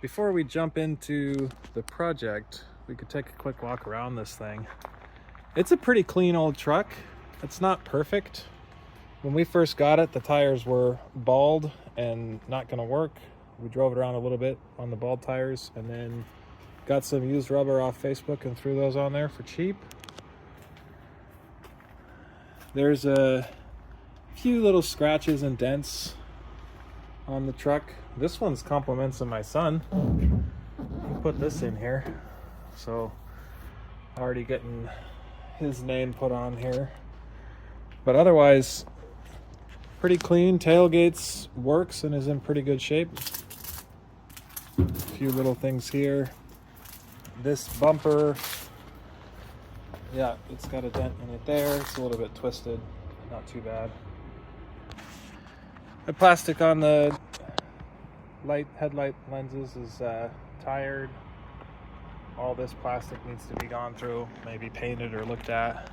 Before we jump into the project, we could take a quick walk around this thing. It's a pretty clean old truck. It's not perfect. When we first got it, the tires were bald and not going to work. We drove it around a little bit on the bald tires and then got some used rubber off Facebook and threw those on there for cheap. There's a few little scratches and dents on the truck. This one's compliments of my son. He put this in here, so already getting his name put on here. But otherwise, pretty clean. Tailgates works and is in pretty good shape. A few little things here. This bumper, yeah, it's got a dent in it there. It's a little bit twisted, not too bad. The plastic on the headlight lenses is tired. All this plastic needs to be gone through, maybe painted or looked at,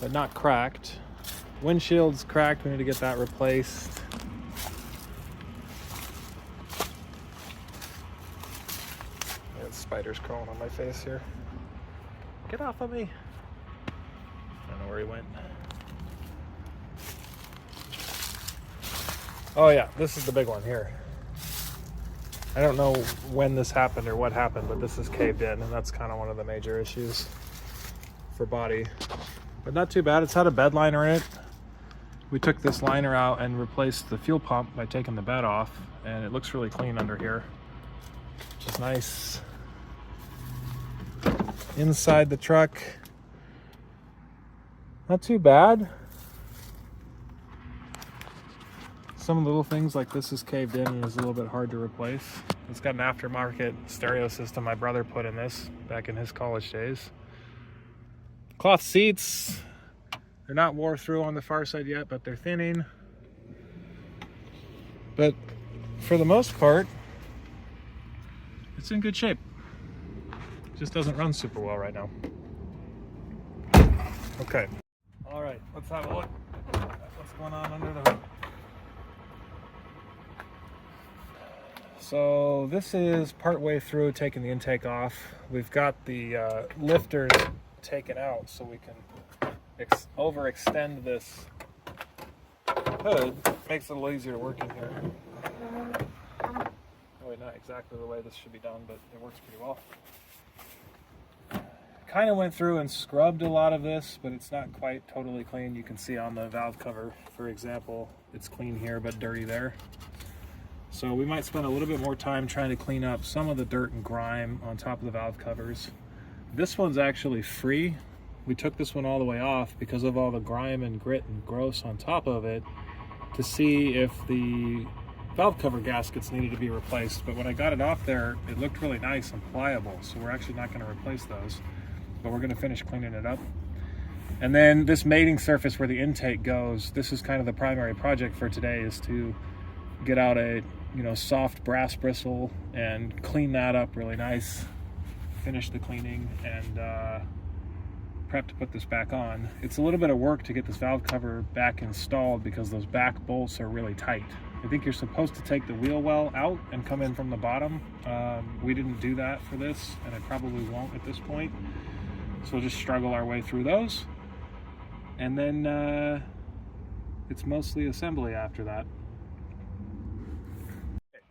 but not cracked. Windshield's cracked, we need to get that replaced. Spider's crawling on my face here. Get off of me. I don't know where he went. Oh yeah, this is the big one here. I don't know when this happened or what happened, but this is caved in, and that's kind of one of the major issues for body. But not too bad. It's had a bed liner in it. We took this liner out and replaced the fuel pump by taking the bed off, and it looks really clean under here, which is nice. Inside the truck, not too bad. Some little things like this is caved in and is a little bit hard to replace. It's got an aftermarket stereo system my brother put in this back in his college days. Cloth seats, they're not wore through on the far side yet, but they're thinning. But for the most part, it's in good shape. Just doesn't run super well right now. Okay. All right, let's have a look at what's going on under the hood. So this is part way through taking the intake off. We've got the lifters taken out so we can overextend this hood. Makes it a little easier to work in here. Probably not exactly the way this should be done, but it works pretty well. Kind of went through and scrubbed a lot of this, but it's not quite totally clean. You can see on the valve cover, for example, it's clean here but dirty there. So we might spend a little bit more time trying to clean up some of the dirt and grime on top of the valve covers. This one's actually free. We took this one all the way off because of all the grime and grit and gross on top of it to see if the valve cover gaskets needed to be replaced. But when I got it off there, it looked really nice and pliable, so we're actually not going to replace those. But we're going to finish cleaning it up. And then this mating surface where the intake goes, this is kind of the primary project for today, is to get out a soft brass bristle and clean that up really nice, finish the cleaning, and prep to put this back on. It's a little bit of work to get this valve cover back installed because those back bolts are really tight. I think you're supposed to take the wheel well out and come in from the bottom. We didn't do that for this, and I probably won't at this point. So we'll just struggle our way through those. And then it's mostly assembly after that.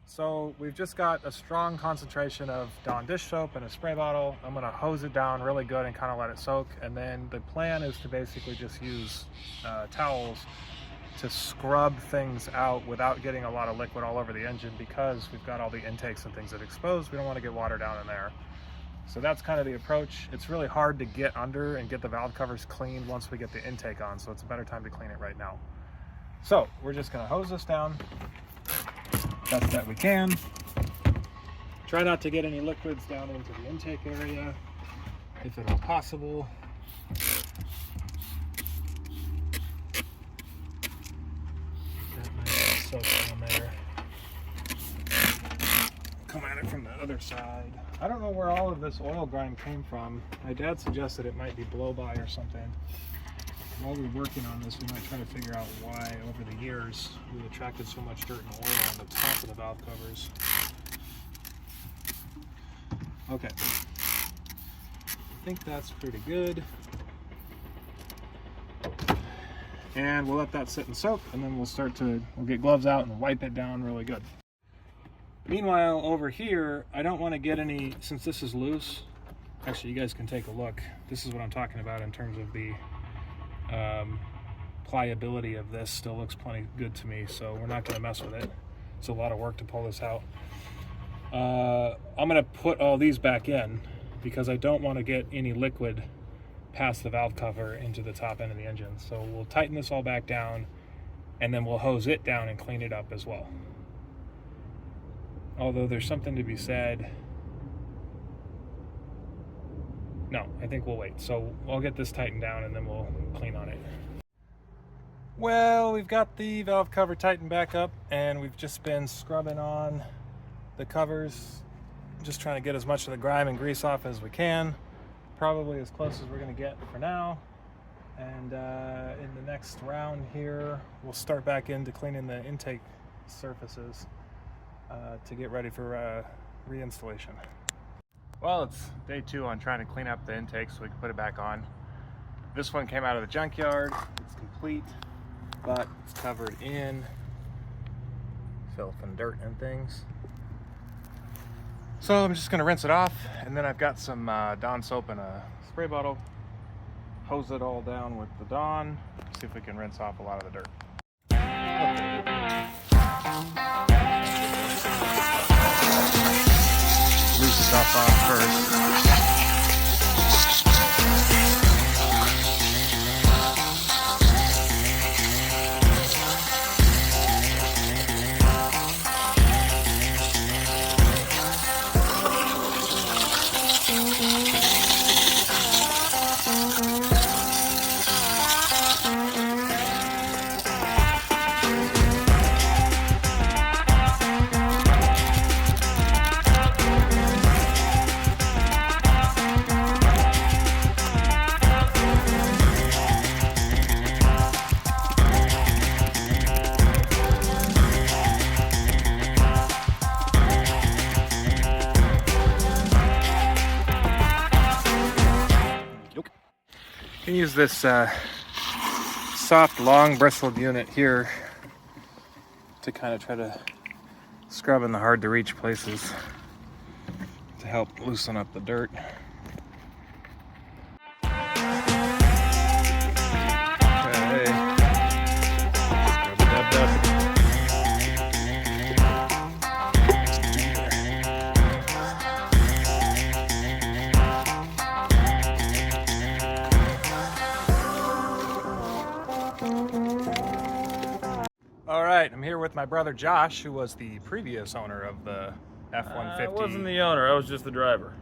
So we've just got a strong concentration of Dawn dish soap in a spray bottle. I'm gonna hose it down really good and kind of let it soak. And then the plan is to basically just use towels to scrub things out without getting a lot of liquid all over the engine, because we've got all the intakes and things that exposed. We don't want to get water down in there. So that's kind of the approach. It's really hard to get under and get the valve covers cleaned once we get the intake on, so it's a better time to clean it right now. So we're just gonna hose this down best that we can. Try not to get any liquids down into the intake area if at all possible. That nice soak on there. Come at it from the other side. I don't know where all of this oil grime came from. My dad suggested it might be blow-by or something. While we're working on this, we might try to figure out why over the years we've attracted so much dirt and oil on the top of the valve covers. Okay. I think that's pretty good. And we'll let that sit and soak, and then we'll get gloves out and wipe it down really good. Meanwhile, over here, I don't want to get any, since this is loose, actually you guys can take a look. This is what I'm talking about in terms of the pliability of this. Still looks plenty good to me, so we're not going to mess with it. It's a lot of work to pull this out. I'm going to put all these back in because I don't want to get any liquid past the valve cover into the top end of the engine. So we'll tighten this all back down, and then we'll hose it down and clean it up as well. Although there's something to be said. No, I think we'll wait. So I'll get this tightened down and then we'll clean on it. Well, we've got the valve cover tightened back up, and we've just been scrubbing on the covers, just trying to get as much of the grime and grease off as we can. Probably as close as we're going to get for now. And in the next round here, we'll start back into cleaning the intake surfaces to get ready for reinstallation. Well, it's day 2 on trying to clean up the intake so we can put it back on. This one came out of the junkyard. It's complete, but it's covered in filth and dirt and things. So I'm just going to rinse it off, and then I've got some Dawn soap in a spray bottle. Hose it all down with the Dawn. See if we can rinse off a lot of the dirt. Loose stuff off first. You can use this soft, long bristled unit here to kind of try to scrub in the hard to reach places to help loosen up the dirt. Alright, I'm here with my brother Josh, who was the previous owner of the F-150. I wasn't the owner, I was just the driver.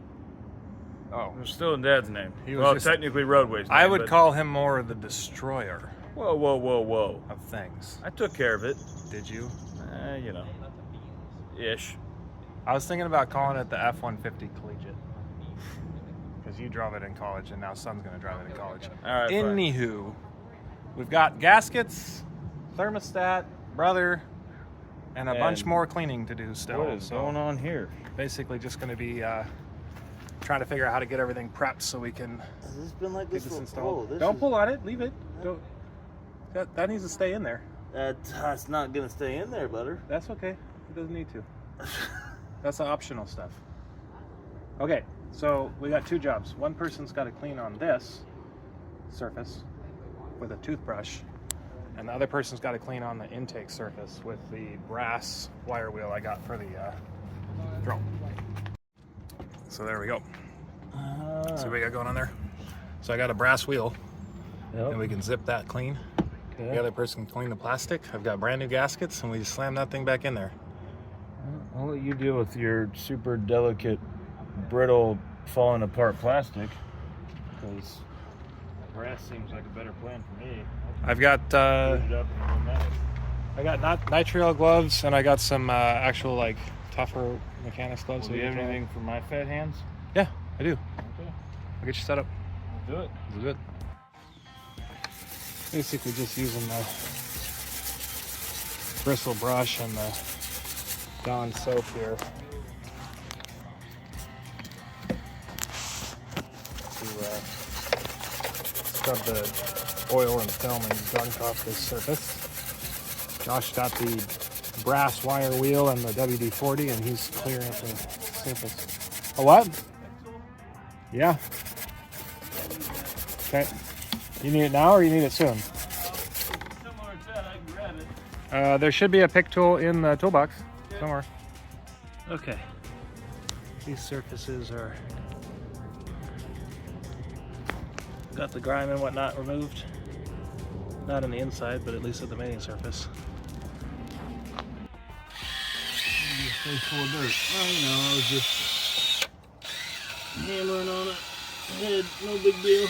Oh. It was still in Dad's name. He was well, just, technically Roadway's name. I would call him more the destroyer. Whoa, whoa, whoa, whoa. Of things. I took care of it. Did you? You know. Ish. I was thinking about calling it the F-150 Collegiate. Because you drove it in college, and now Son's going to drive it in college. Alright, Anywho, we've got gaskets, thermostat, brother, and a bunch more cleaning to do still. What is going on here? Basically just going to be trying to figure out how to get everything prepped so we can Has this been like get this this for installed. Don't pull on it, leave it. Don't, that needs to stay in there. That's not gonna stay in there, butter. That's okay, it doesn't need to. That's the optional stuff. Okay, so we got 2 jobs. One person's got to clean on this surface with a toothbrush, and the other person's got to clean on the intake surface with the brass wire wheel I got for the drone. So there we go. See what we got going on there? So I got a brass wheel, and we can zip that clean. Okay. The other person can clean the plastic. I've got brand new gaskets, and we just slam that thing back in there. I'll let you deal with your super delicate, brittle, falling apart plastic, because brass seems like a better plan for me. I've got I got nitrile gloves, and I got some actual like tougher mechanics gloves. Do you have anything for my fat hands? Yeah, I do. Okay. I'll get you set up. Do it. Let's do it. Basically just using the bristle brush and the Dawn soap here. scrub the oil and film and gunk off this surface. Josh got the brass wire wheel and the WD-40, and he's clearing up the surface. A what? Yeah. Okay. You need it now or you need it soon? Somewhere it's at, I can grab it. There should be a pick tool in the toolbox somewhere. Okay. These surfaces are got the grime and whatnot removed. Not on the inside, but at least at the mating surface. Face full of dirt. Well, you know, I was just hammering on it. Head, no big deal.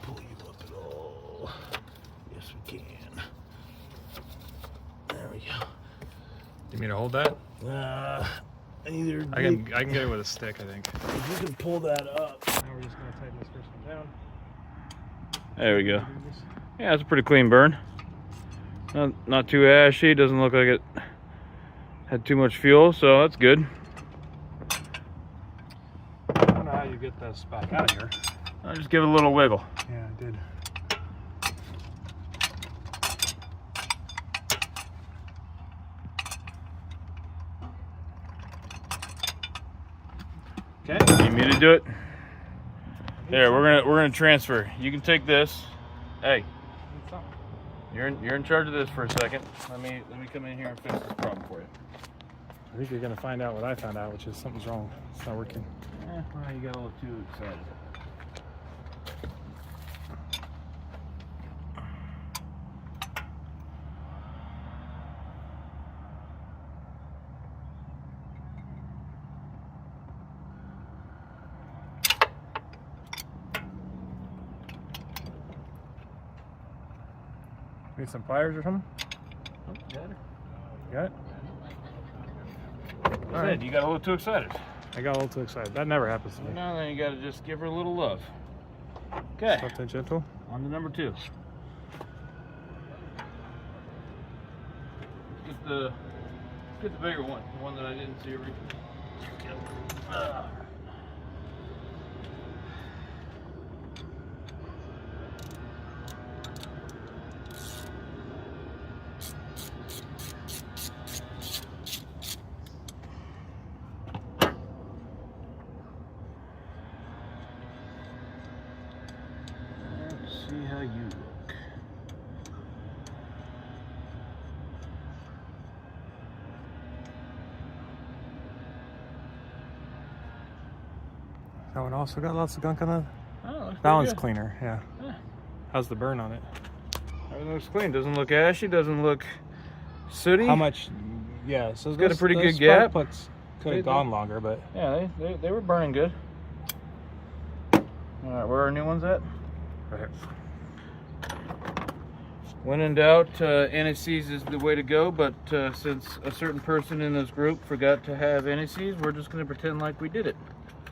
Pull you up at all. Yes, we can. There we go. You mean to hold that? Either I can get it with a stick, I think. if you can pull that up. Now we're just gonna tighten this first one down. There we go. Yeah, it's a pretty clean burn. Not too ashy. Doesn't look like it had too much fuel, so that's good. I don't know how you get this back out of here. I'll just give it a little wiggle. Yeah, I did. Okay. Need me to do it? There, we're gonna transfer. You can take this. Hey, you're in charge of this for a second. Let me come in here and fix this problem for you. I think you're gonna find out what I found out, which is something's wrong. It's not working. Well, you got a little too excited. Need some pliers or something? Oh, got it. You got it? All right, you got a little too excited. I got a little too excited. That never happens to me. Now then, you got to just give her a little love. Okay, Soft and gentle. on to number 2. Get the bigger one, the one that I didn't see originally. Let's see how you look. That one also got lots of gunk on it. Oh, That one's cleaner, yeah. How's the burn on it? Everything looks clean. Doesn't look ashy. Doesn't look sooty. How much? Yeah, so It's got a pretty good gap. Could They- have gone longer, but Yeah, they were burning good. All right, where are our new ones at? right here. When in doubt, anti-seize is the way to go, but since a certain person in this group forgot to have anti-seize, we're just going to pretend like we did it.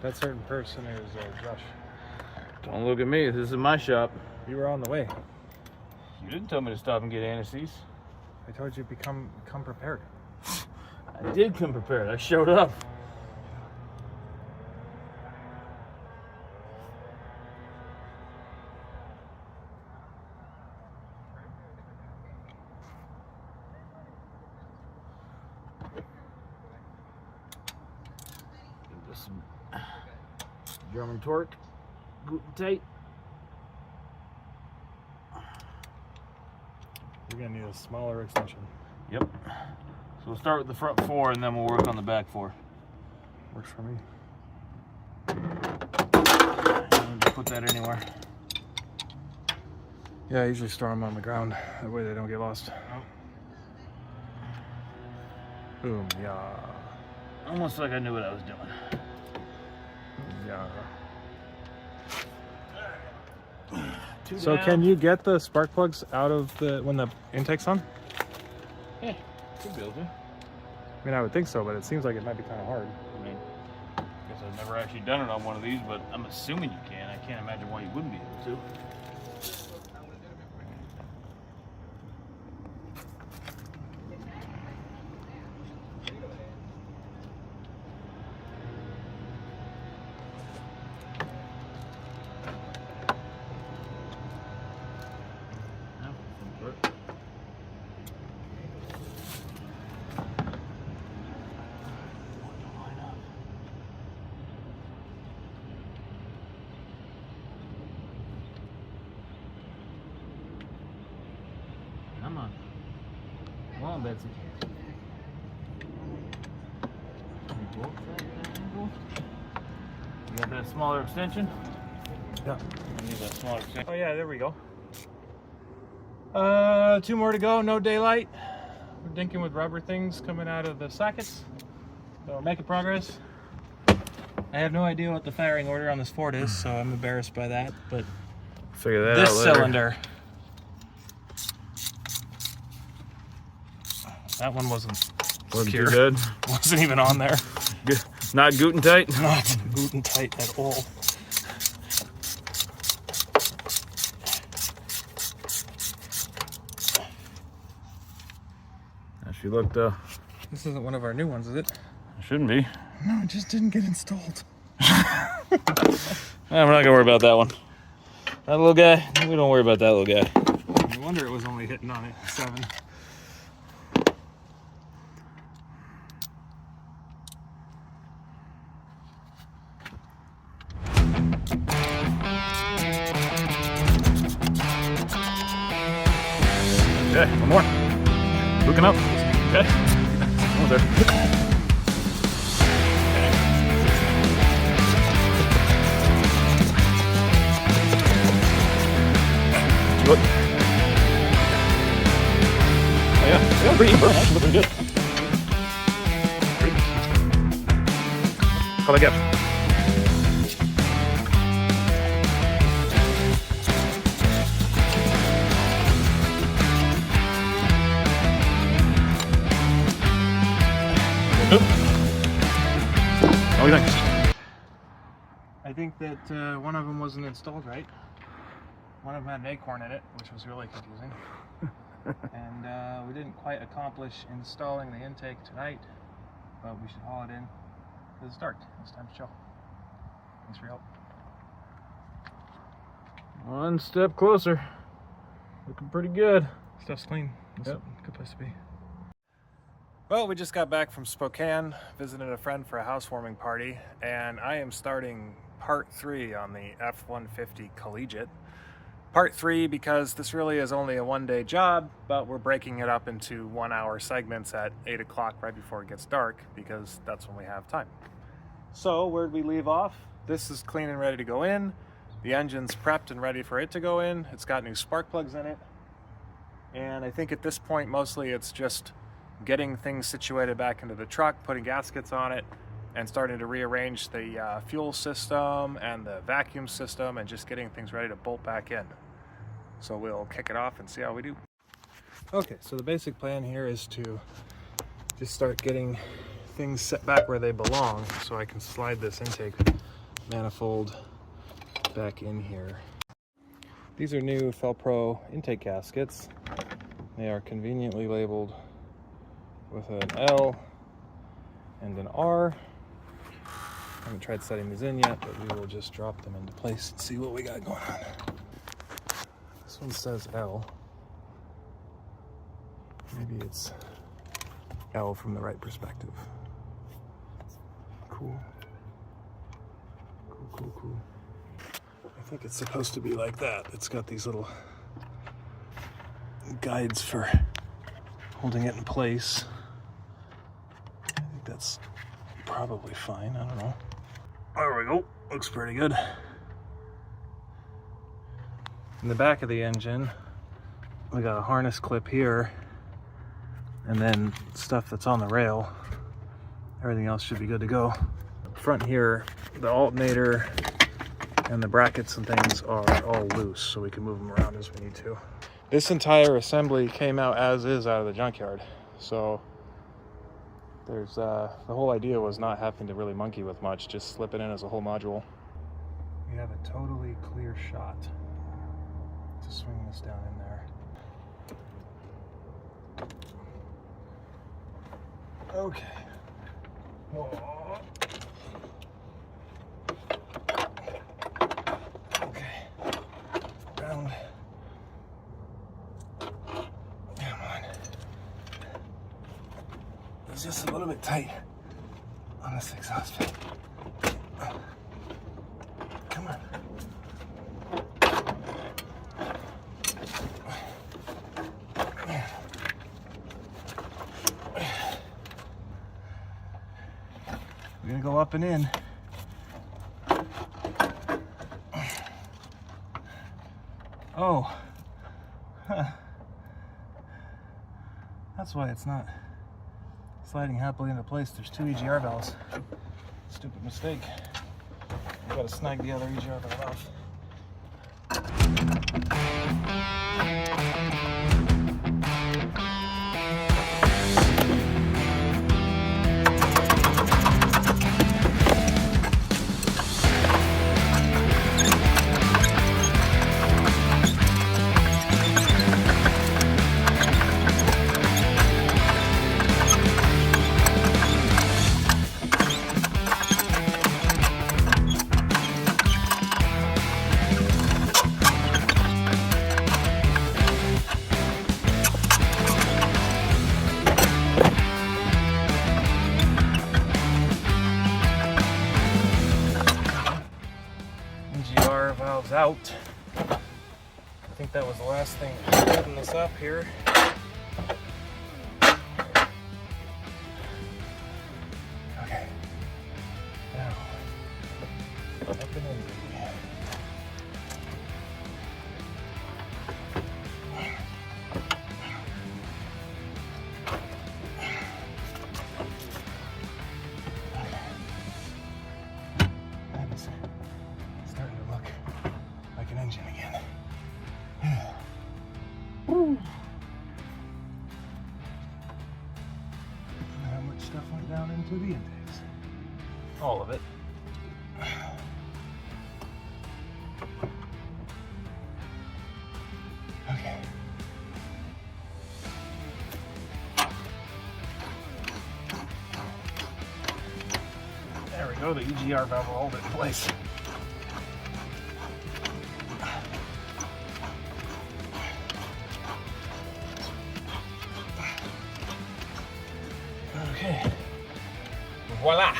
That certain person is Josh. Don't look at me. This is my shop. You were on the way. You didn't tell me to stop and get anti-seize. I told you come prepared. I did come prepared. I showed up. Give this some German torque. Guten tight. You're gonna need a smaller extension. Yep. So we'll start with the front 4 and then we'll work on the back 4. Works for me. Just put that anywhere. Yeah, I usually store them on the ground. That way they don't get lost. Boom, yeah. Almost like I knew what I was doing. Yeah. Two So down. can you get the spark plugs out of when the intake's on? Yeah, should be able to. I mean, I would think so, but it seems like it might be kind of hard. I mean, I guess I've never actually done it on one of these, but I'm assuming you can. I can't imagine why you wouldn't be able to. Come on. Come on, Betsy. You got that smaller extension? Yeah. You need that smaller extension. Oh yeah, there we go. 2 more to go, no daylight. We're dinking with rubber things coming out of the sockets. So we're making progress. I have no idea what the firing order on this Ford is, so I'm embarrassed by that, but Figure that this out later. cylinder. That one wasn't secure. Too good. Wasn't even on there. Good. Not Guten tight. Not Guten tight at all. She looked, This isn't one of our new ones, is it? shouldn't be. No, it just didn't get installed. We're not gonna worry about that one. That little guy, we don't worry about that little guy. No wonder it was only hitting on it 7. Okay, one more. Looking up. Okay. Almost there. Look. Oh yeah, yeah, pretty perfect. Looking good. Call that gap. What do you think? I think that one of them wasn't installed right. One of them had an acorn in it, which was really confusing. And we didn't quite accomplish installing the intake tonight, but we should haul it in because it's dark. It's time to chill. Thanks for your help. One step closer. Looking pretty good. Stuff's clean. That's Yep. a good place to be. Well, we just got back from Spokane, visited a friend for a housewarming party, and I am starting part 3 on the F150 Collegiate. Part 3 because this really is only a one-day job, but we're breaking it up into 1-hour segments at 8 o'clock right before it gets dark because that's when we have time. So where'd we leave off? This is clean and ready to go in. The engine's prepped and ready for it to go in. It's got new spark plugs in it. And I think at this point, mostly it's just getting things situated back into the truck, putting gaskets on it, and starting to rearrange the fuel system and the vacuum system and just getting things ready to bolt back in. So we'll kick it off and see how we do. Okay, so the basic plan here is to just start getting things set back where they belong so I can slide this intake manifold back in here. These are new Felpro intake gaskets. They are conveniently labeled with an L and an R. I haven't tried setting these in yet, but we will just drop them into place and see what we got going on. This one says L. Maybe it's L from the right perspective. Cool. Cool, cool, cool. I think it's supposed to be like that. It's got these little guides for holding it in place. I think that's probably fine. I don't know. There we go. Looks pretty good. In the back of the engine, we got a harness clip here, and then stuff that's on the rail. Everything else should be good to go. Front here, the alternator and the brackets and things are all loose, so we can move them around as we need to. This entire assembly came out as is out of the junkyard, so There's the whole idea was not having to really monkey with much, just slip it in as a whole module. We have a totally clear shot to swing this down in there. Okay. Whoa. Okay. Round. Come on. It's just a little bit tight on this exhaust fan. Come on. We're gonna go up and in. Oh. Huh. That's why it's not sliding happily into place. There's 2 EGR valves. Stupid mistake. You gotta snag the other EGR valve off. EGR valves out. I think that was the last thing holding this up here. Okay. Now, up and in. That's starting to look like an engine again. Woo. How much stuff went down into the intakes? All of it. Okay. There we go, the EGR valve will hold it in place. Okay. Voila.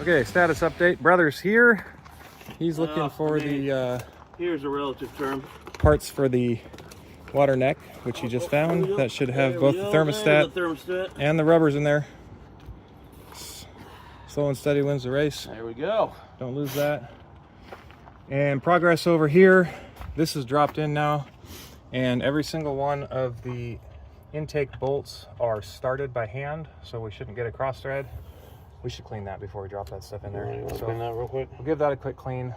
Okay, status update. Brother's here. He's looking for the Here's a relative term. parts for the water neck, which he just found. That should have There both we the go. thermostat There's the thermostat. and the rubbers in there. Slow and steady wins the race. There we go. Don't lose that. And progress over here. This is dropped in now, and every single one of the intake bolts are started by hand, so we shouldn't get a cross thread. We should clean that before we drop that stuff in there. So clean that real quick. We'll give that a quick clean,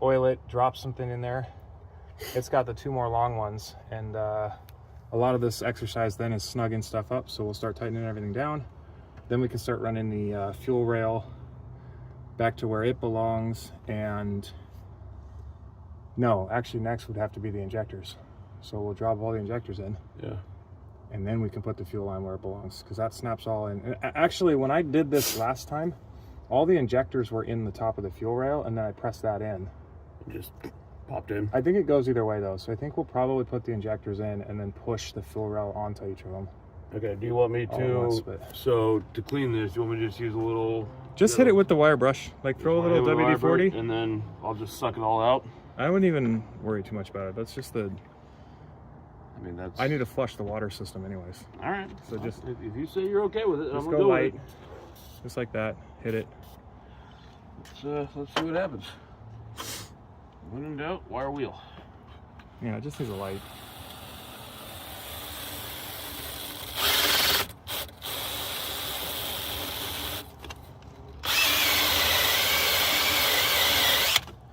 oil it, drop something in there. It's got the 2 more long ones, and a lot of this exercise then is snugging stuff up, so we'll start tightening everything down. Then we can start running the fuel rail back to where it belongs, and no, actually next would have to be the injectors. So we'll drop all the injectors in. Yeah. And then we can put the fuel line where it belongs, because that snaps all in. And actually, when I did this last time, all the injectors were in the top of the fuel rail, and then I pressed that in. Just popped in. I think it goes either way though, so I think we'll probably put the injectors in and then push the fuel rail onto each of them. Okay, do you want me All at to, once, but- so to clean this, do you want me to just use a little... Just hit it with the wire brush, like throw a little WD-40. And then I'll just suck it all out? I wouldn't even worry too much about it. That's just the... I mean, that's... I need to flush the water system anyways. All right. So just... If you say you're okay with it, I'm Just gonna go go light, with it. just like that, hit it. Let's see what happens. When in doubt, wire wheel. Yeah, it just needs a light.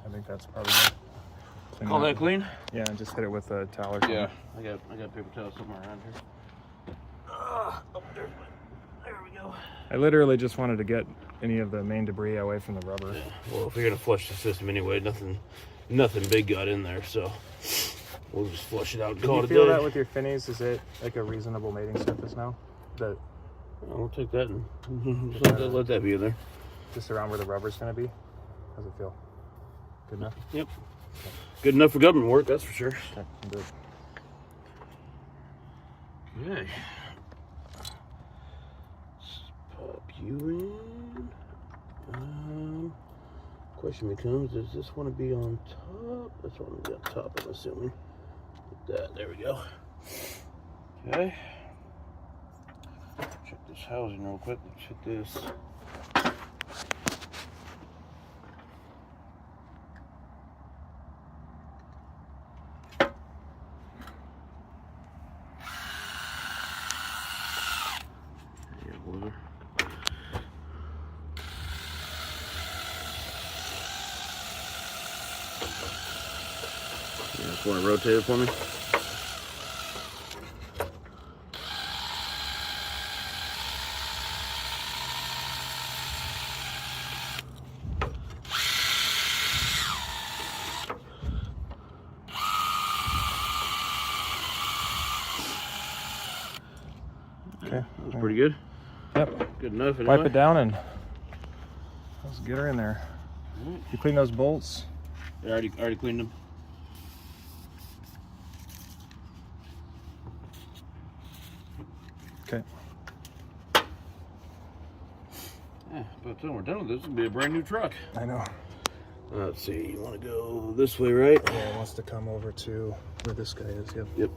I think that's probably good. Clean Call it that up. clean? Yeah, and just hit it with a towel or something. Yeah. I got paper towels somewhere around here. go. I literally just wanted to get any of the main debris away from the rubber. Yeah. Well, if you're gonna flush the system anyway, nothing big got in there, so we'll just flush it out and Can call you it a feel day. that with your finnies? Is it like a reasonable mating surface now? That We'll take that and let that be in there. just around where the rubber's gonna be? How's it feel? Good enough? Yep. Good enough for government work, that's for sure. Okay, I'm good. Okay. Let's pop you in. Question becomes, does this want to be on top? This one will be on top, I'm assuming. Like that, there we go. Okay. Check this housing real quick. Let's hit this. Just want to rotate it for me. Okay. That's pretty good. Yep. Good enough anyway. Wipe it down and let's get her in there. You clean those bolts? I already cleaned them. Okay. Yeah, by the time we're done with this, it'll be a brand new truck. I know. Let's see, you want to go this way, right? Yeah, it wants to come over to where this guy is. Yep. Yep.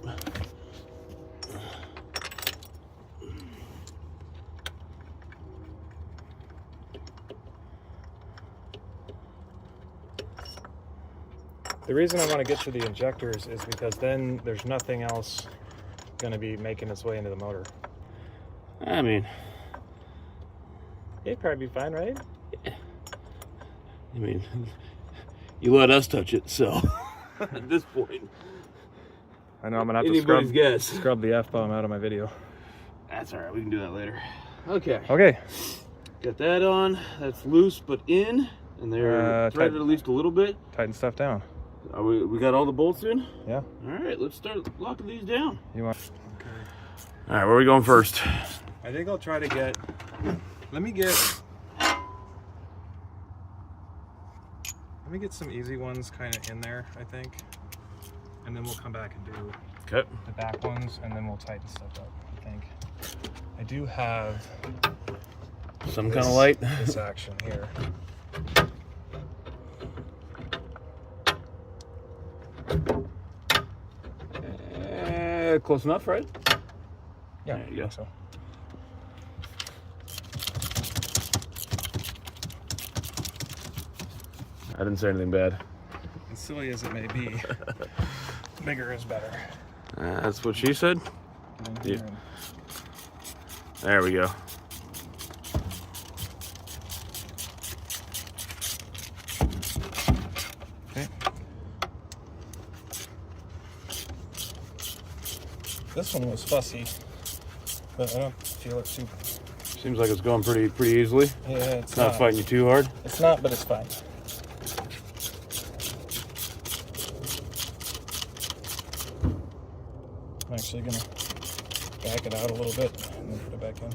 The reason I want to get to the injectors is because then there's nothing else going to be making its way into the motor. I mean, It'd probably be fine, right? I mean, you let us touch it, so at this point, I know I'm going to have anybody's to guess. scrub the F-bomb out of my video. That's all right. We can do that later. Okay. Okay. Got that on. That's loose but in, and they're threaded tight. at least a little bit. Tighten stuff down. We got all the bolts in? Yeah. All right, let's start locking these down. You want? All right, where are we going first? I think I'll try to get. Let me get some easy ones kind of in there, I think, and then we'll come back and do the back ones, and then we'll tighten stuff up. I think I do have Some kind of light. this action here. Close enough, right? Yeah, There you go. So. I didn't say anything bad. As silly as it may be, bigger is better. That's what she said. Get in here Yeah. and- There we go. Okay. This one was fussy, but I don't feel it too. Seems like it's going pretty easily. Yeah, it's Not fighting you too hard. It's not, but it's fine. I'm actually gonna back it out a little bit and then put it back in.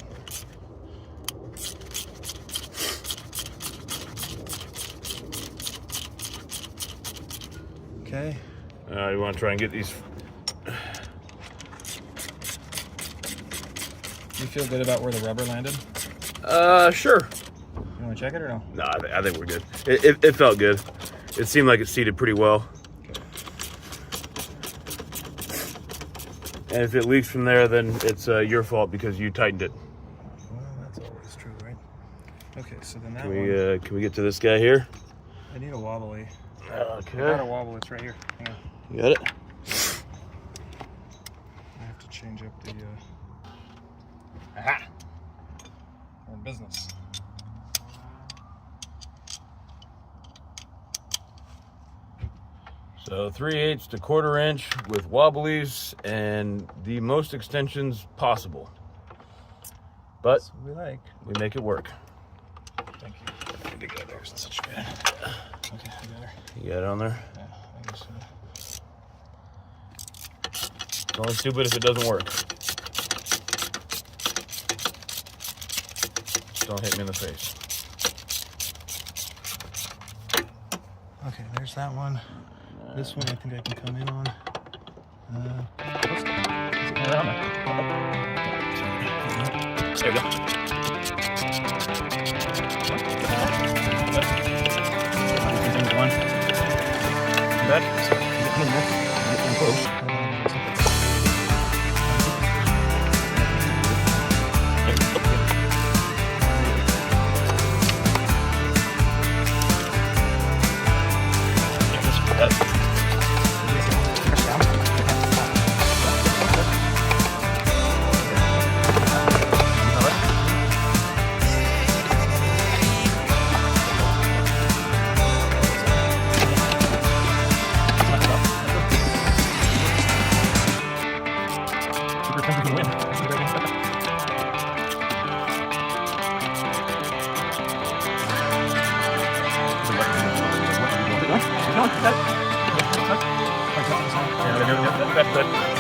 Okay. You want to try and get these? You feel good about where the rubber landed? Sure. You want to check it or no? No, I think we're good. It felt good. It seemed like it seated pretty well. And if it leaks from there, then it's your fault because you tightened it. Well, that's always true, right? Okay, so then that Can we get to this guy here? I need a wobbly. I Okay. got a wobble. It's right here. Hang on. You got it? I have to change up the. Aha! We're in business. So 3/8 to 1/4 inch with wobblies and the most extensions possible. but That's what we like. we make it work. Thank you. I need to go there. It's such good. Okay, I got her. You got it on there? Yeah, I guess so. It's only stupid if it doesn't work. Don't hit me in the face. Okay, there's that one. This one I think I can come in on. Let's go around there. There we go. One. Back. Getting close.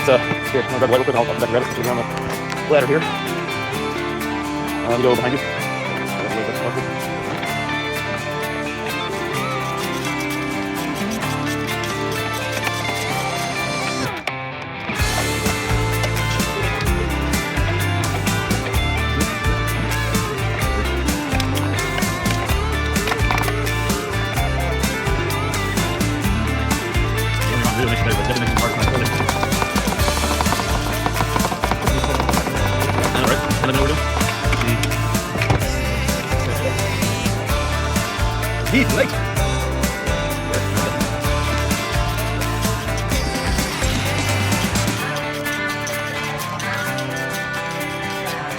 It's here, I'm gonna grab the light real quick and I'll grab it. It's around the ladder here. Let me go behind you. Heat, late.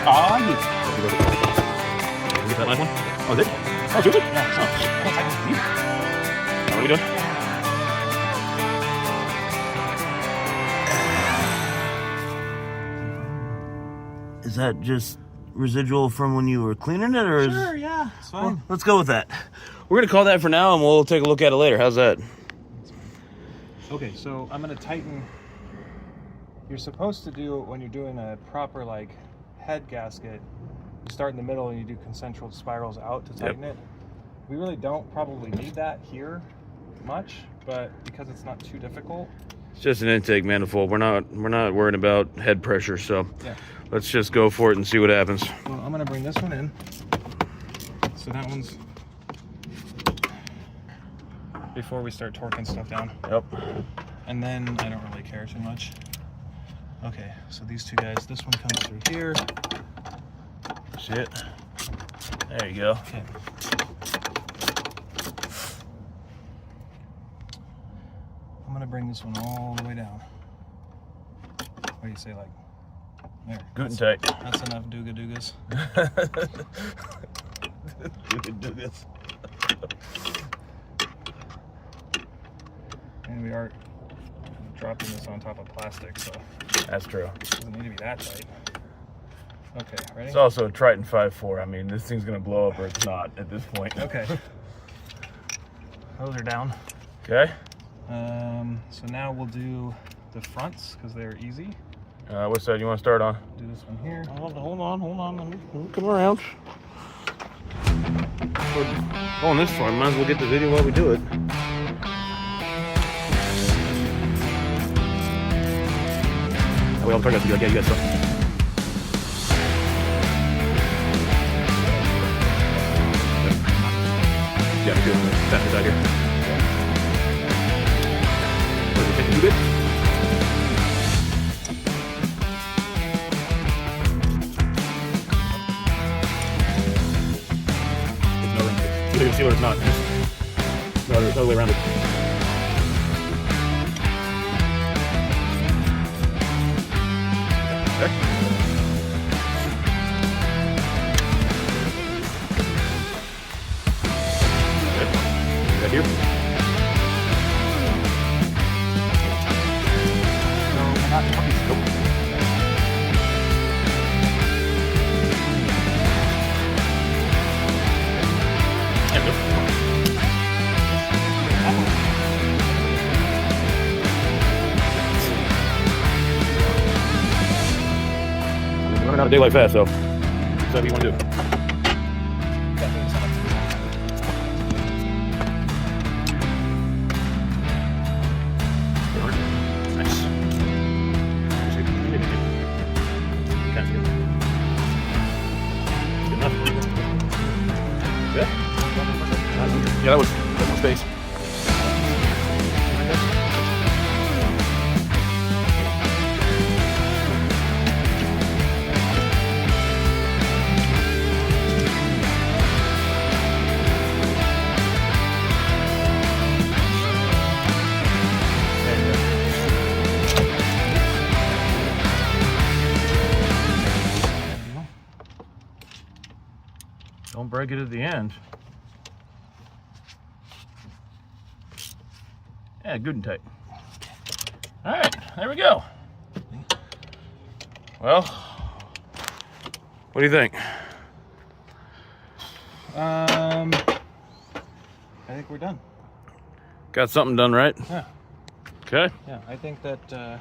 Ah, yes. You get that last one? Oh, is it? Oh, shoot it? Yeah. What are we doing? Is that just residual from when you were cleaning it, or is... Sure, yeah, it's fine. Well, let's go with that. We're gonna call that for now, and we'll take a look at it later. How's that? Okay, so I'm gonna tighten. You're supposed to do when you're doing a proper like head gasket. You start in the middle and you do concentric spirals out to tighten it. We really don't probably need that here much, but because it's not too difficult. It's just an intake manifold. We're not worrying about head pressure, so Yeah. let's just go for it and see what happens. Well, I'm gonna bring this one in. So that one's before we start torquing stuff down. Yep. And then I don't really care too much. Okay, so these two guys, this one comes through here. See it? There you go. Okay. I'm gonna bring this one all the way down. What do you say, like there? Good and tight. That's enough dooga-doogas. You can do this. And we are dropping this on top of plastic, so That's true. it doesn't need to be that tight. Okay, ready? It's also a Triton 5.4. I mean, this thing's gonna blow up or it's not at this point. Okay. Those are down. Okay. So now we'll do the fronts because they're easy. What side you want to start on? Do this one here. Hold on. Let me come around. We're going this far. Might as well get the video while we do it. That way all the targets will be like, yeah, you got stuff. Yeah, good. Tap this out here. You good? There's no room. Either you can see what it's not. No other way around it. Okay. Right here. So we're not Nope. Not a daylight fast though. Whatever you want to do. Nice. Good enough. Good? Yeah, that was more space. Don't break it at the end. Yeah, good and tight. All right, there we go. Well, what do you think? I think we're done. Got something done, right? Yeah. Okay. Yeah, I think that I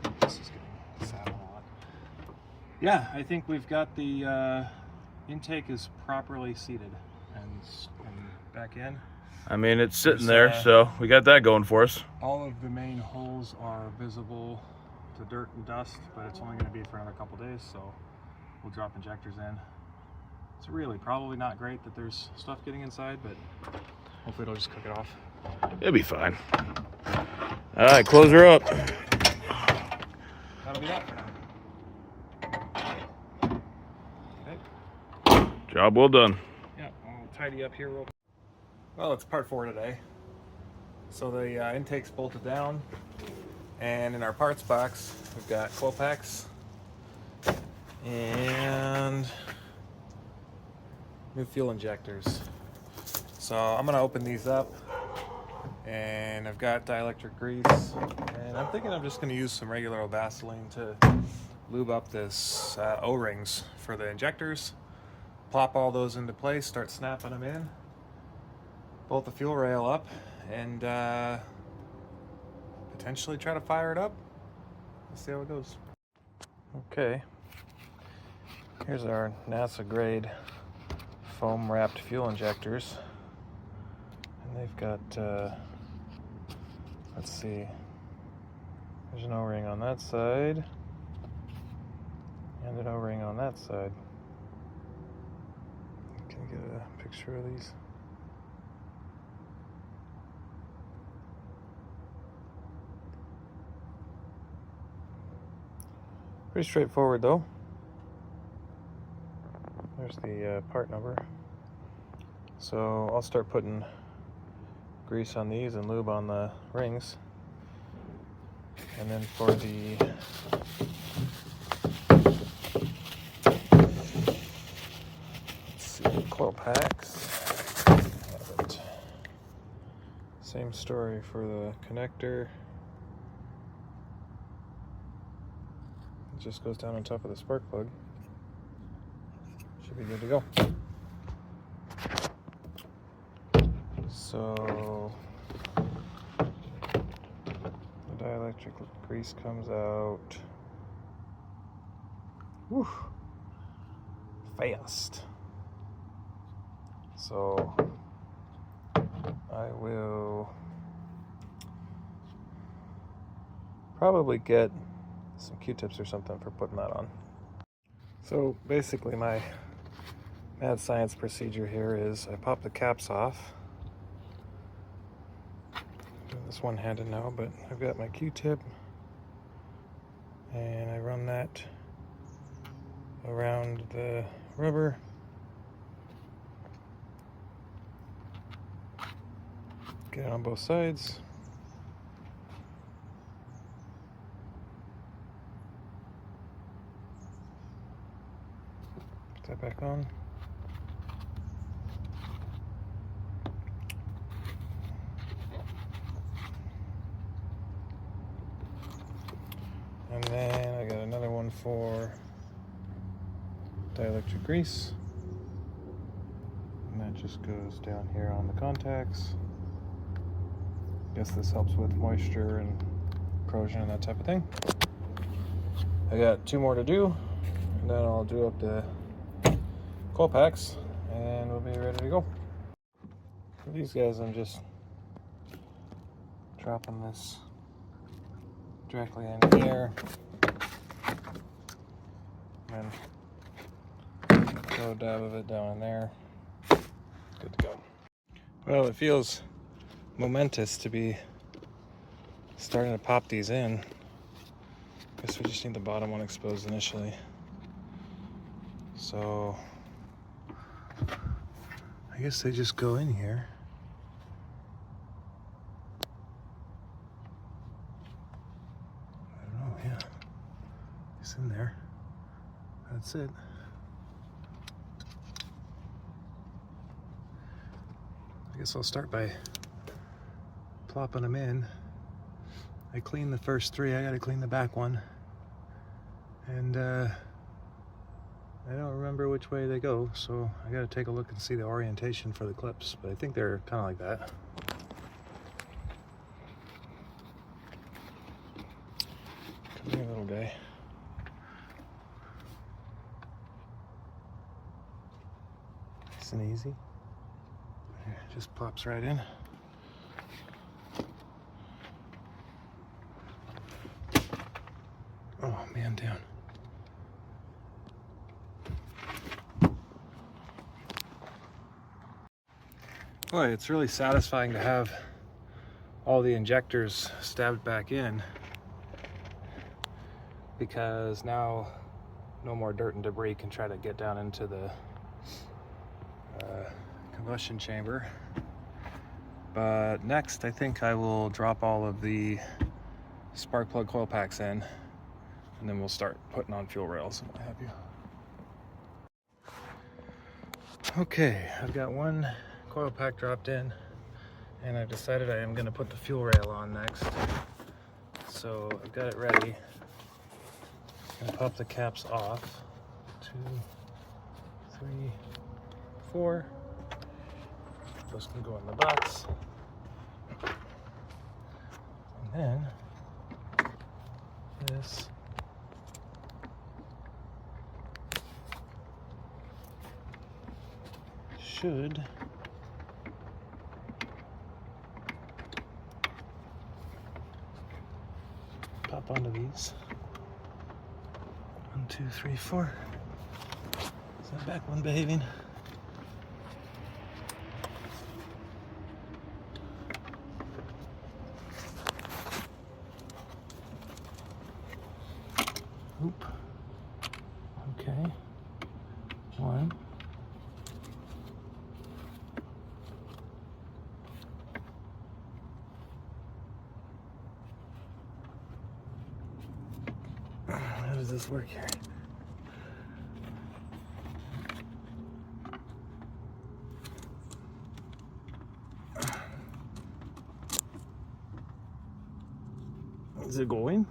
think this is getting sat on a lot. Yeah, I think we've got the intake is properly seated and back in. I mean, it's sitting there, so we got that going for us. All of the main holes are visible to dirt and dust, but it's only going to be for another couple days, so we'll drop injectors in. It's really probably not great that there's stuff getting inside, but hopefully it'll just cook it off. It'll be fine. All right, close her up. That'll be that for now. Okay. Job well done. Yeah, I'll tidy up here real quick. Well, it's part 4 today. So the intake's bolted down, and in our parts box we've got coil packs and new fuel injectors. So I'm gonna open these up, and I've got dielectric grease, and I'm thinking I'm just gonna use some regular old Vaseline to lube up this O-rings for the injectors. Plop all those into place, start snapping them in, bolt the fuel rail up, and potentially try to fire it up. Let's see how it goes. Okay, here's our NASA grade foam wrapped fuel injectors, and they've got let's see, there's an O-ring on that side and an O-ring on that side. Can you get a picture of these? Pretty straightforward though. There's the part number. So I'll start putting grease on these and lube on the rings. And then for the coil packs, have it. Same story for the connector. It just goes down on top of the spark plug. Should be good to go. So the dielectric grease comes out. Whew, fast. So I will probably get some Q-tips or something for putting that on. So basically my mad science procedure here is I pop the caps off. Doing this one-handed now, but I've got my Q-tip and I run that around the rubber. Get it on both sides. Put that back on. And then I got another one for dielectric grease. And that just goes down here on the contacts. Guess this helps with moisture and corrosion and that type of thing. I got 2 more to do, and then I'll do up the coil packs and we'll be ready to go. For these guys, I'm just dropping this directly in here and throw a dab of it down in there. Good to go. Well, it feels momentous to be starting to pop these in. Guess we just need the bottom one exposed initially. So I guess they just go in here. I don't know, yeah. It's in there. That's it. I guess I'll start by plopping them in. I cleaned the first 3, I gotta clean the back one. And I don't remember which way they go, so I gotta take a look and see the orientation for the clips, but I think they're kind of like that. Come here, little guy. Nice and easy. There, just pops right in. Oh, man down. Boy, it's really satisfying to have all the injectors stabbed back in, because now no more dirt and debris can try to get down into the combustion chamber. But next, I think I will drop all of the spark plug coil packs in, and then we'll start putting on fuel rails and what have you. Okay, I've got 1 coil pack dropped in, and I've decided I am going to put the fuel rail on next. So I've got it ready. I'm going to pop the caps off. 2, 3, 4. Those can go in the box. And then this should pop onto these. 1, 2, 3, 4. Is that back one behaving? Oop. Okay. 1. How does this work here? Is it going?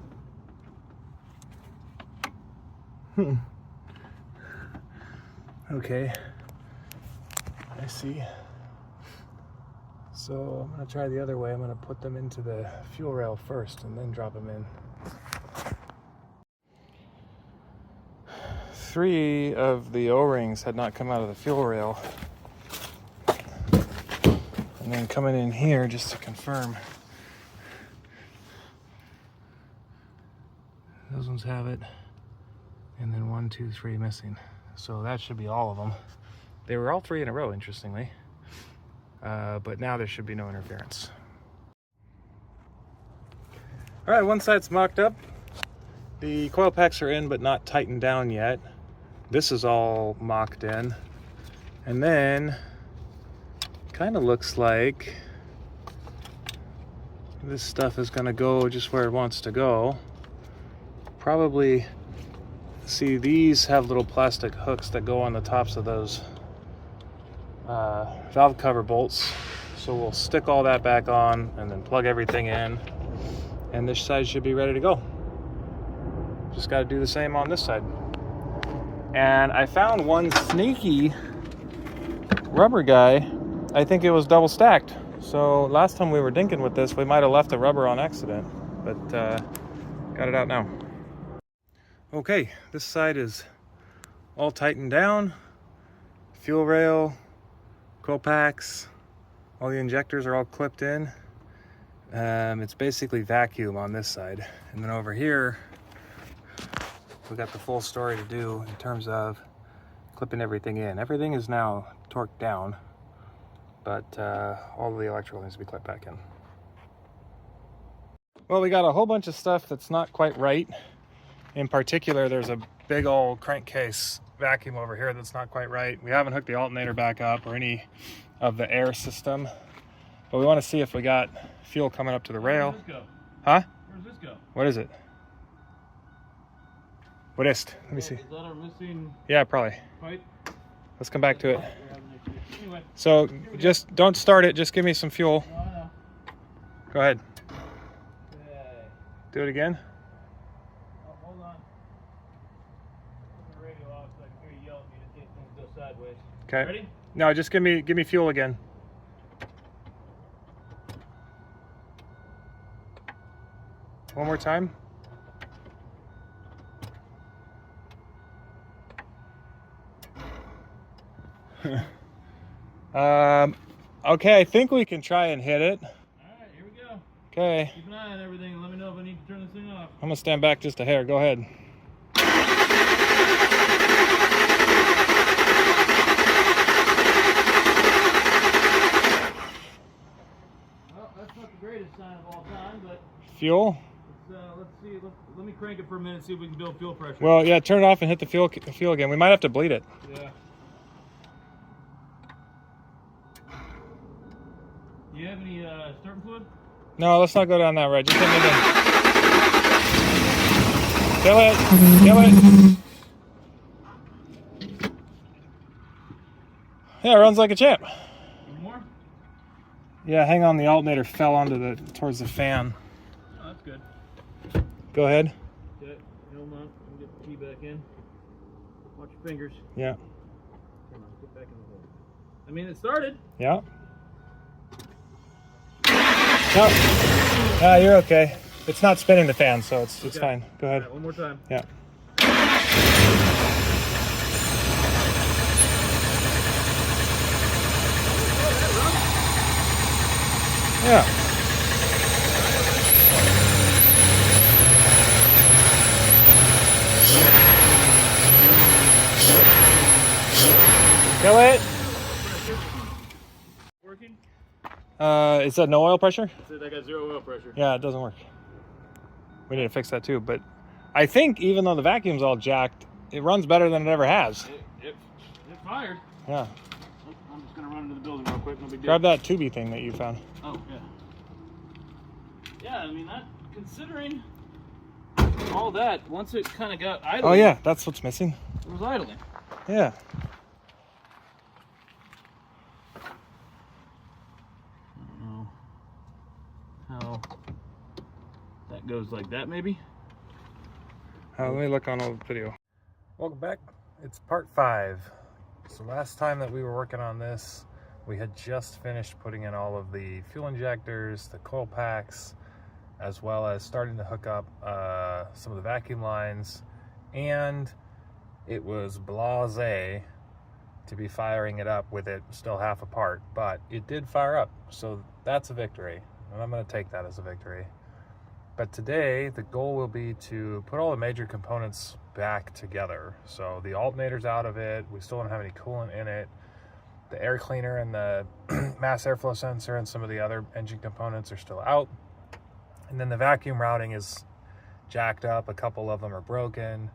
Okay, I see. So I'm gonna try the other way. I'm gonna put them into the fuel rail first and then drop them in. 3 of the O-rings had not come out of the fuel rail. And then coming in here just to confirm. Those ones have it. And then 1, 2, 3 missing. So that should be all of them. They were all 3 in a row, interestingly. But now there should be no interference. All right, one side's mocked up. The coil packs are in, but not tightened down yet. This is all mocked in. And then, kind of looks like this stuff is gonna go just where it wants to go. Probably, see, these have little plastic hooks that go on the tops of those valve cover bolts. So we'll stick all that back on and then plug everything in. And this side should be ready to go. Just got to do the same on this side. And I found one sneaky rubber guy. I think it was double stacked. So last time we were dinking with this, we might have left the rubber on accident, but got it out now. Okay, this side is all tightened down. Fuel rail, coil packs, all the injectors are all clipped in. It's basically vacuum on this side. And then over here, we got the full story to do in terms of clipping everything in. Everything is now torqued down, but all of the electrical needs to be clipped back in. Well, we got a whole bunch of stuff that's not quite right. In particular, there's a big old crankcase vacuum over here that's not quite right. We haven't hooked the alternator back up or any of the air system, but we want to see if we got fuel coming up to the rail. Where does this go? Huh? Where does this go? What is it? What is it? Let me see. Is that our missing Yeah, probably. pipe? Let's come back to it. We're having an issue. Anyway, So just don't start it. Just give me some fuel. no, I know. Go ahead. Okay. Do it again. Oh, hold on. Put the radio off so I can hear you yell at me to see if things go sideways. Okay. Ready? No, just give me fuel again. One more time. Okay, I think we can try and hit it. All right, here we go. Okay, Keep an eye on everything and let me know if I need to turn this thing off. I'm gonna stand back just a hair. Go ahead. Well, that's not the greatest sign of all time, but Fuel? let's see. Let me crank it for a minute, see if we can build fuel pressure. Well, yeah, turn it off and hit the fuel again. We might have to bleed it. Yeah. Do you have any starting fluid? No, let's not go down that road. Just hit me again. Kill it. Kill it. Yeah, it runs like a champ. One more? Yeah, hang on. The alternator fell towards the fan. Oh, that's good. Go ahead. Okay, hold on. Let me get the key back in. Watch your fingers. Yeah. Come on, get back in the hole. I mean, it started. Yeah. No. Ah, you're okay. It's not spinning the fan, so it's Okay. fine. Go ahead. All right, one more time. Yeah. Yeah. Kill it. Working? Is that no oil pressure? It said I got 0 oil pressure. Yeah, it doesn't work. We need to fix that too. But I think even though the vacuum's all jacked, it runs better than it ever has. It fired. Yeah. I'm just gonna run into the building real quick. No big deal. Grab that tubey thing that you found. Oh yeah. Yeah, I mean that. Considering all that, once it kind of got idling. Oh yeah, that's what's missing. It was idling. Yeah. I don't know how that goes like that, maybe. Let me look on old video. Welcome back. It's part 5. So last time that we were working on this, we had just finished putting in all of the fuel injectors, the coil packs, as well as starting to hook up some of the vacuum lines, and it was blasé to be firing it up with it still half apart, but it did fire up, so that's a victory, and I'm going to take that as a victory. But today, the goal will be to put all the major components back together. So the alternator's out of it, we still don't have any coolant in it, the air cleaner and the mass airflow sensor and some of the other engine components are still out. And then the vacuum routing is jacked up, a couple of them are broken.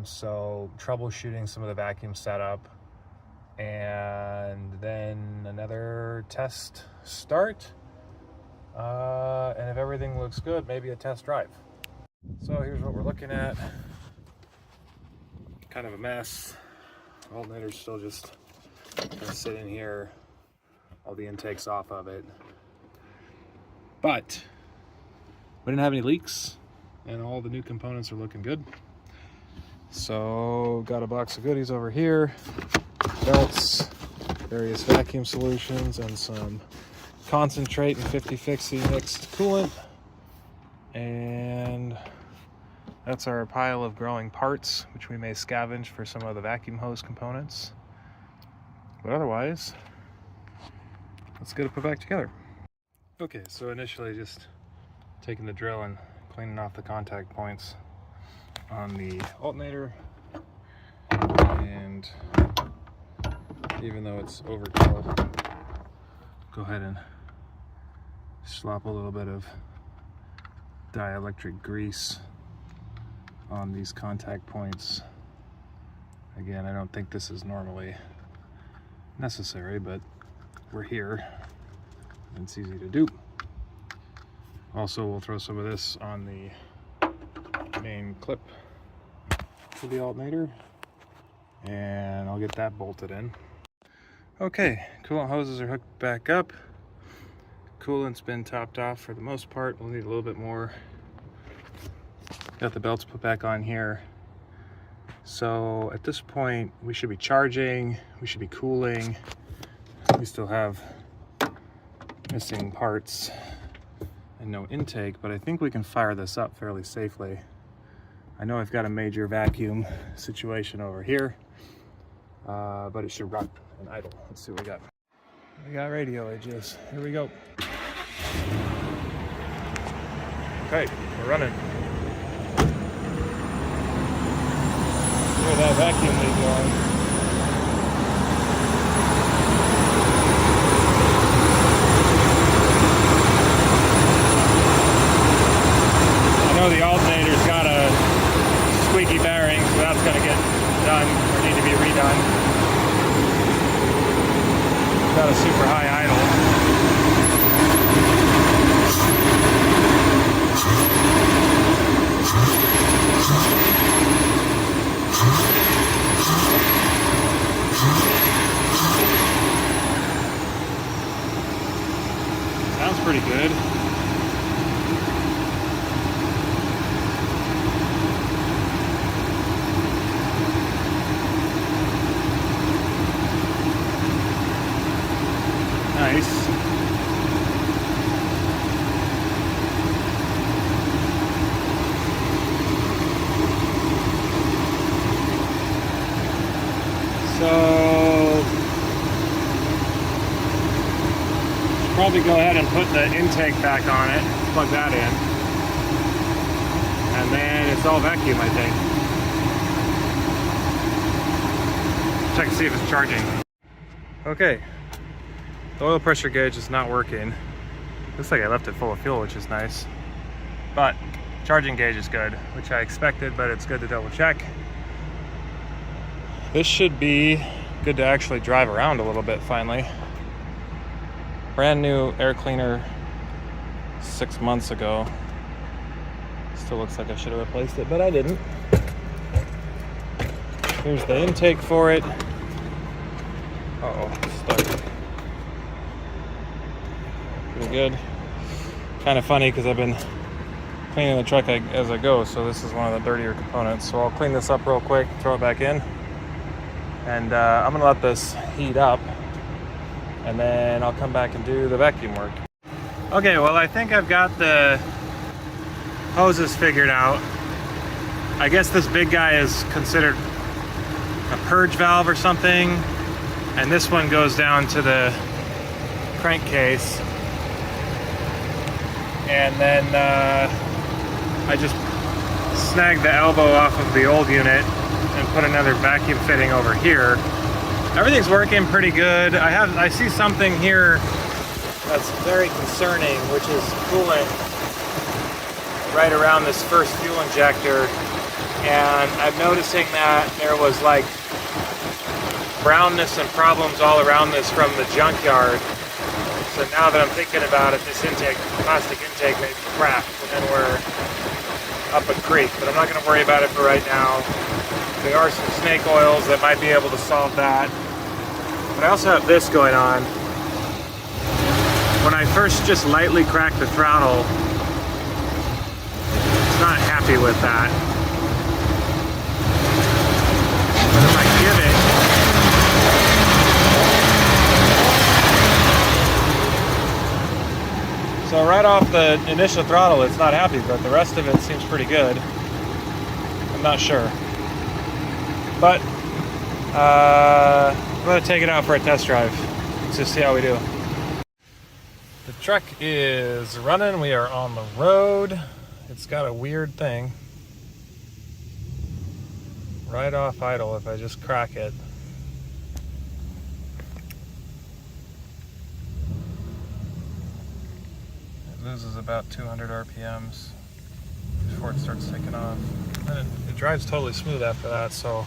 So troubleshooting some of the vacuum setup, and then another test start. And if everything looks good, maybe a test drive. So here's what we're looking at. Kind of a mess. Alternator's still just gonna sit in here. All the intakes off of it. But we didn't have any leaks, and all the new components are looking good. So got a box of goodies over here. Belts, various vacuum solutions, and some concentrate and 50-50 mixed coolant. And That's our pile of growing parts, which we may scavenge for some of the vacuum hose components. But otherwise, let's get it put back together. Okay, so initially just taking the drill and cleaning off the contact points on the alternator. And even though it's overkill, go ahead and slop a little bit of dielectric grease on these contact points. Again, I don't think this is normally necessary, but we're here and it's easy to do. Also, we'll throw some of this on the main clip for the alternator, and I'll get that bolted in. Okay, coolant hoses are hooked back up. Coolant's been topped off for the most part. We'll need a little bit more. Got the belts put back on here. So at this point, we should be charging, we should be cooling. We still have missing parts and no intake, but I think we can fire this up fairly safely. I know I've got a major vacuum situation over here, but it should run and idle. Let's see what we got. We got radio edges. Here we go. Okay, we're running. Look at that vacuum lead going. I know the alternator's got a squeaky bearing, so that's going to get done or need to be redone. Got a super high idle. Sounds pretty good. Nice. So probably go ahead and put the intake back on it, plug that in, and then it's all vacuum, I think. Check to see if it's charging. Okay, the oil pressure gauge is not working. Looks like I left it full of fuel, which is nice. But charging gauge is good, which I expected, but it's good to double check. This should be good to actually drive around a little bit finally. Brand new air cleaner 6 months ago. Still looks like I should have replaced it, but I didn't. Here's the intake for it. Uh-oh, stuck. Pretty good. Kind of funny because I've been cleaning the truck as I go, so this is one of the dirtier components. So I'll clean this up real quick, throw it back in, and I'm gonna let this heat up, and then I'll come back and do the vacuum work. Okay, well, I think I've got the hoses figured out. I guess this big guy is considered a purge valve or something, and this one goes down to the crankcase. And then I just snagged the elbow off of the old unit and put another vacuum fitting over here. Everything's working pretty good. I see something here that's very concerning, which is coolant right around this first fuel injector. And I'm noticing that there was like brownness and problems all around this from the junkyard. So now that I'm thinking about it, this plastic intake may be cracked, and then we're up a creek. But I'm not going to worry about it for right now. There are some snake oils that might be able to solve that. But I also have this going on. When I first just lightly crack the throttle, it's not happy with that. But if I give it, so right off the initial throttle, it's not happy, but the rest of it seems pretty good. I'm not sure. But I'm gonna take it out for a test drive. Let's just see how we do. The truck is running. We are on the road. It's got a weird thing. Right off idle if I just crack it. It loses about 200 RPMs before it starts taking off. And it drives totally smooth after that, so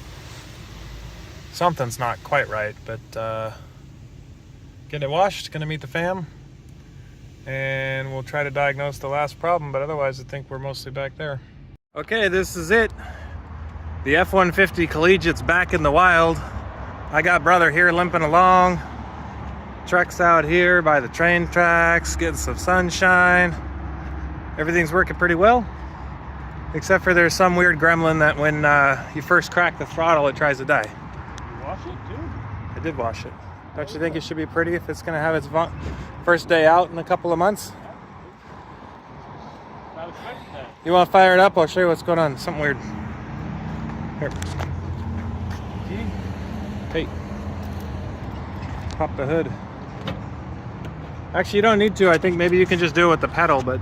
something's not quite right, but getting it washed, gonna meet the fam, and we'll try to diagnose the last problem, but otherwise I think we're mostly back there. Okay, this is it. The F150 Collegiate's back in the wild. I got brother here limping along. Truck's out here by the train tracks, getting some sunshine. Everything's working pretty well, except for there's some weird gremlin that when you first crack the throttle, it tries to die. You wash it too? I did wash it. Don't you think it should be pretty if it's gonna have its first day out in a couple of months? Not expecting that. You wanna fire it up? I'll show you what's going on. Something weird. Here. Hey. Pop the hood. Actually, you don't need to. I think maybe you can just do it with the pedal, but...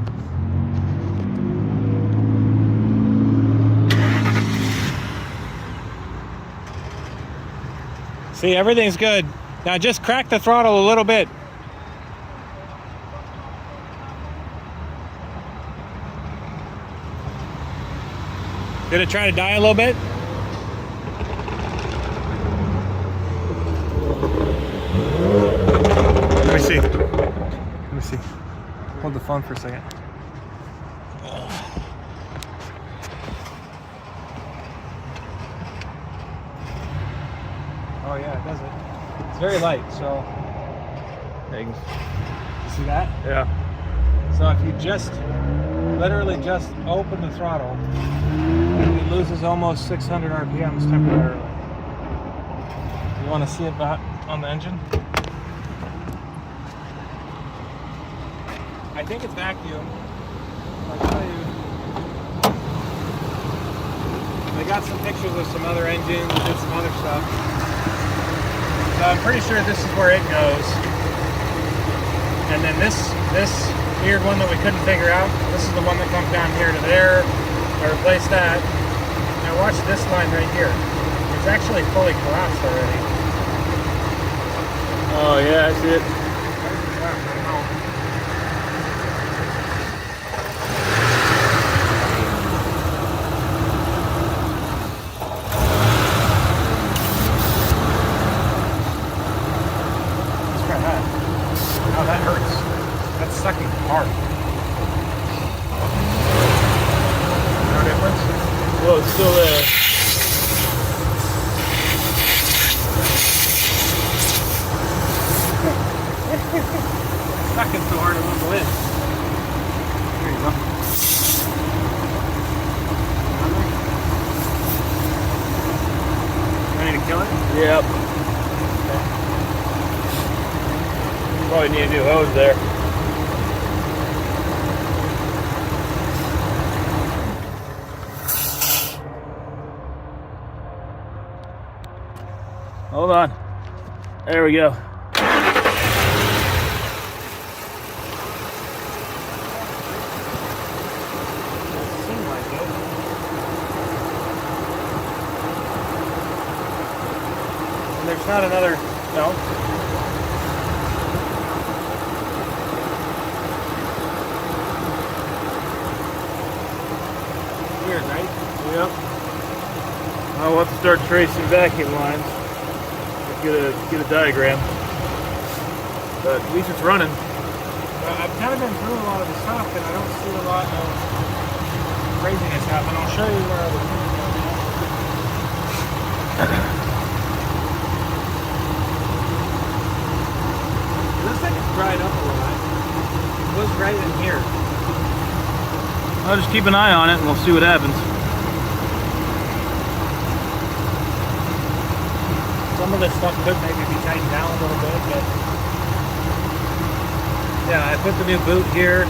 See, everything's good. Now just crack the throttle a little bit. Did it try to die a little bit? Let me see. Let me see. Hold the phone for a second. Oh yeah, it does it. It's very light, so. Eggs. You see that? Yeah. So if you just, literally just open the throttle, it loses almost 600 RPMs temporarily. You want to see it back on the engine? I think it's vacuum. I'll tell you. They got some pictures of some other engines, did some other stuff. So I'm pretty sure this is where it goes. And then this weird one that we couldn't figure out, this is the one that comes down here to there. I replaced that. Now watch this line right here. It's actually fully collapsed already. Oh yeah, I see it. Let's try that. Oh, that hurts. That's sucking hard. No difference? Well, it's still there. Sucking so hard it won't go in. There you go. Ready to kill it? Yep. Probably need a new hose there. Hold on. There we go. There's not another, no. Weird, right? Yep. I'll have to start tracing vacuum lines. Get a diagram. But at least it's running. I've kind of been through a lot of the stuff and I don't see a lot of craziness happen. I'll show you where I was thinking. Looks like it's dried up a lot. It was right in here. I'll just keep an eye on it and we'll see what happens. Some of this stuff could maybe be tightened down a little bit, but yeah, I put the new boot here.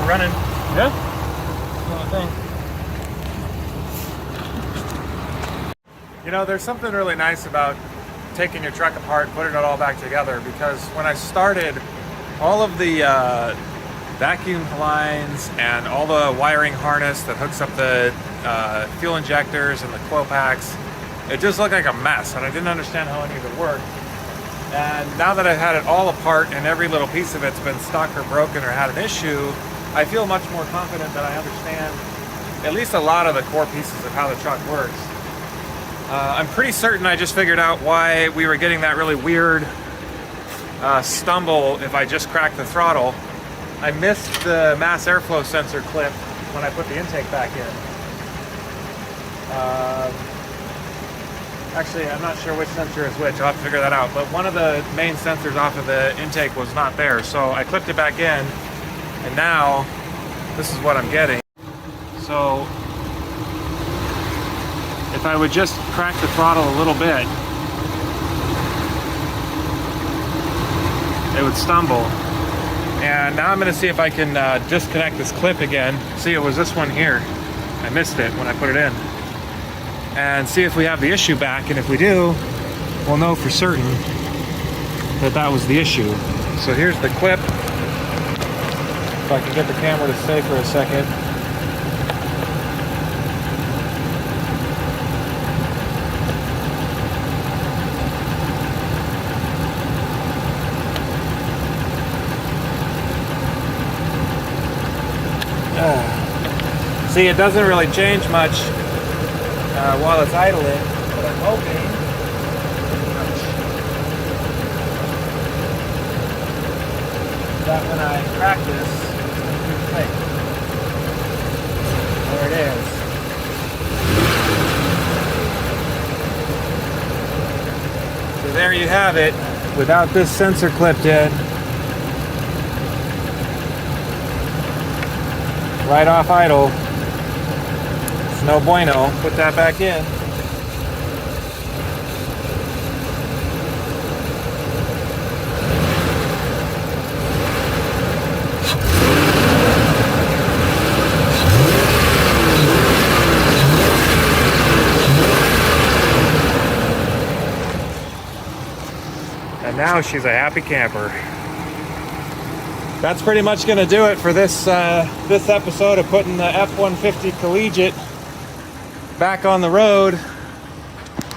running. Yeah. You know, there's something really nice about taking your truck apart, putting it all back together, because when I started, all of the vacuum lines and all the wiring harness that hooks up the fuel injectors and the coil packs, it just looked like a mess, and I didn't understand how any of it worked. And now that I've had it all apart and every little piece of it's been stuck or broken or had an issue, I feel much more confident that I understand at least a lot of the core pieces of how the truck works. I'm pretty certain I just figured out why we were getting that really weird stumble if I just cracked the throttle. I missed the mass airflow sensor clip when I put the intake back in. Actually, I'm not sure which sensor is which. I'll have to figure that out. But one of the main sensors off of the intake was not there. So I clipped it back in, and now this is what I'm getting. So if I would just crack the throttle a little bit, it would stumble. And now I'm going to see if I can disconnect this clip again. See, it was this one here. I missed it when I put it in. And see if we have the issue back, and if we do, we'll know for certain that that was the issue. So here's the clip. If I can get the camera to stay for a second. See, it doesn't really change much while it's idling, but I'm hoping that when I crack this, it's going to do the thing. There it is. So there you have it, without this sensor clipped in. Right off idle. It's no bueno. Put that back in. And now she's a happy camper. That's pretty much going to do it for this this episode of putting the F150 Collegiate back on the road.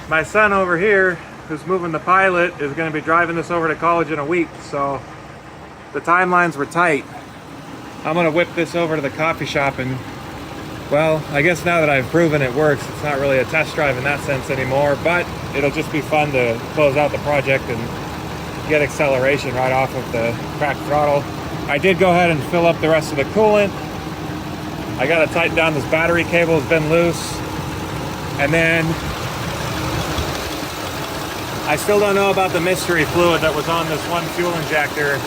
My son over here, who's moving the Pilot, is going to be driving this over to college in a week, so the timelines were tight. I'm going to whip this over to the coffee shop, and well, I guess now that I've proven it works, it's not really a test drive in that sense anymore, but it'll just be fun to close out the project and get acceleration right off of the cracked throttle. I did go ahead and fill up the rest of the coolant. I got to tighten down this battery cable, has been loose. And then I still don't know about the mystery fluid that was on this one fuel injector.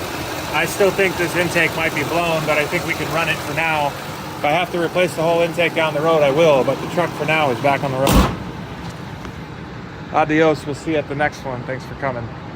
I still think this intake might be blown, but I think we can run it for now. If I have to replace the whole intake down the road, I will, but the truck for now is back on the road. Adios, we'll see you at the next one. Thanks for coming.